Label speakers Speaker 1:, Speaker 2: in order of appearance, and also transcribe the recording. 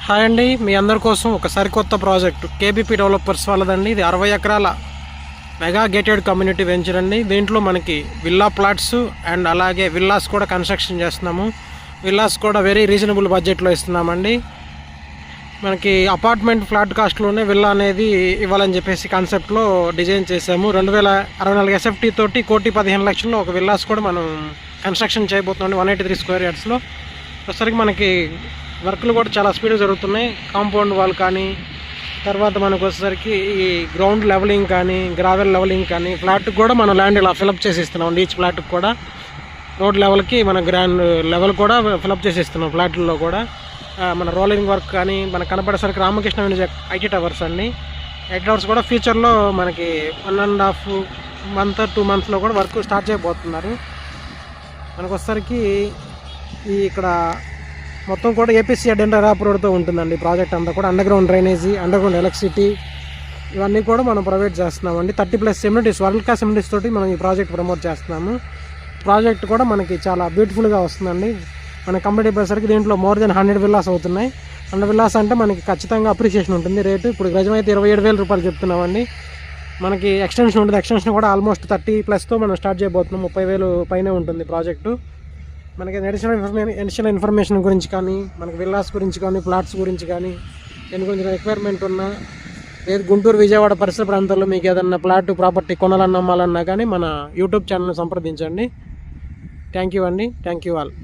Speaker 1: Hi అండి, మీ అందరి కోసం ఒక సరికొత్త ప్రాజెక్టు కేబీపీ డెవలపర్స్ వాళ్ళదండి. ఇది 60 ఎకరాల మెగా గేటెడ్ కమ్యూనిటీ వెంచర్ అండి. దీంట్లో మనకి విల్లా ప్లాట్స్ అండ్ అలాగే విల్లాస్ కూడా కన్స్ట్రక్షన్ చేస్తున్నాము. విల్లాస్ కూడా వెరీ రీజనబుల్ బడ్జెట్లో ఇస్తున్నామండి. మనకి అపార్ట్మెంట్ ఫ్లాట్ కాస్ట్లోనే విల్లా అనేది ఇవ్వాలని చెప్పేసి కాన్సెప్ట్లో డిజైన్ చేసాము. 2064 ఎస్ఎఫ్టీ తోటి 1,15,00,000 ఒక విల్లాస్ కూడా మనం కన్స్ట్రక్షన్ చేయబోతున్నాం 183 స్క్వేర్ యార్డ్స్లో. ప్రస్తుతానికి మనకి వర్క్లు కూడా చాలా స్పీడ్గా జరుగుతున్నాయి. కాంపౌండ్ వాల్ కానీ, తర్వాత మనకు వచ్చేసరికి ఈ గ్రౌండ్ లెవెలింగ్ కానీ, గ్రావెల్ లెవెలింగ్ కానీ, ఫ్లాట్కి కూడా మనం ల్యాండ్ ఇలా ఫిలప్ చేసి ఇస్తున్నాం. ఈచ్ ఫ్లాట్కి కూడా రోడ్ లెవెల్కి మన గ్రాండ్ లెవెల్ కూడా ఫిలప్ చేసి ఇస్తున్నాం. ఫ్లాట్లలో కూడా మన రోలింగ్ వర్క్ కానీ మనకు కనపడేసరికి రామకృష్ణ ఐటీ టవర్స్ అండి. ఐటీ టవర్స్ కూడా ఫ్యూచర్లో మనకి 1.5 మంత్ 2 మంత్స్లో కూడా వర్క్ స్టార్ట్ చేయబోతున్నారు. మనకు వచ్చేసరికి ఈ ఇక్కడ మొత్తం కూడా ఏపీసీ అడెండర్ అప్రూవ్డ్తో ఉంటుందండి. ప్రాజెక్ట్ అంతా కూడా under ground drainage, under ground electricity ఇవన్నీ కూడా మనం ప్రొవైడ్ చేస్తున్నామండి. 30+ ఎమ్యూనిటీస్, వరల్డ్ క్లాస్ ఎమ్యూనిటీస్ తోటి మనం ఈ ప్రాజెక్ట్ ప్రమోట్ చేస్తున్నాము. ప్రాజెక్ట్ కూడా మనకి చాలా బ్యూటిఫుల్గా వస్తుందండి. మన కంప్లీట్ అయిపోయేసరికి దీంట్లో మోర్ దెన్ 100 విల్లాస్ అవుతున్నాయి. 100 విల్లాస్ అంటే మనకి ఖచ్చితంగా అప్రిషియేషన్ ఉంటుంది రేటు. ఇప్పుడు గజమైతే 27,000 రూపాయలు చెప్తున్నామండి. మనకి ఎక్స్టెన్షన్ ఉంటుంది. ఎక్స్టెన్షన్ కూడా ఆల్మోస్ట్ 30+తో మనం స్టార్ట్ చేయబోతున్నాం. 30,000 పైనే ఉంటుంది ప్రాజెక్టు. మనకి అడిషనల్ ఇన్ఫర్మేషన్ గురించి కానీ, మనకి విల్లాస్ గురించి కానీ, ప్లాట్స్ గురించి కానీ, దీని గురించి రిక్వైర్మెంట్ ఉన్నా, లేదు గుంటూరు విజయవాడ పరిసర ప్రాంతాల్లో మీకు ఏదన్నా ప్లాట్ ప్రాపర్టీ కొనాలన్నా అమ్మాలన్నా కానీ మన యూట్యూబ్ ఛానల్ని సంప్రదించండి. థ్యాంక్ యూ అండి. Thank you all.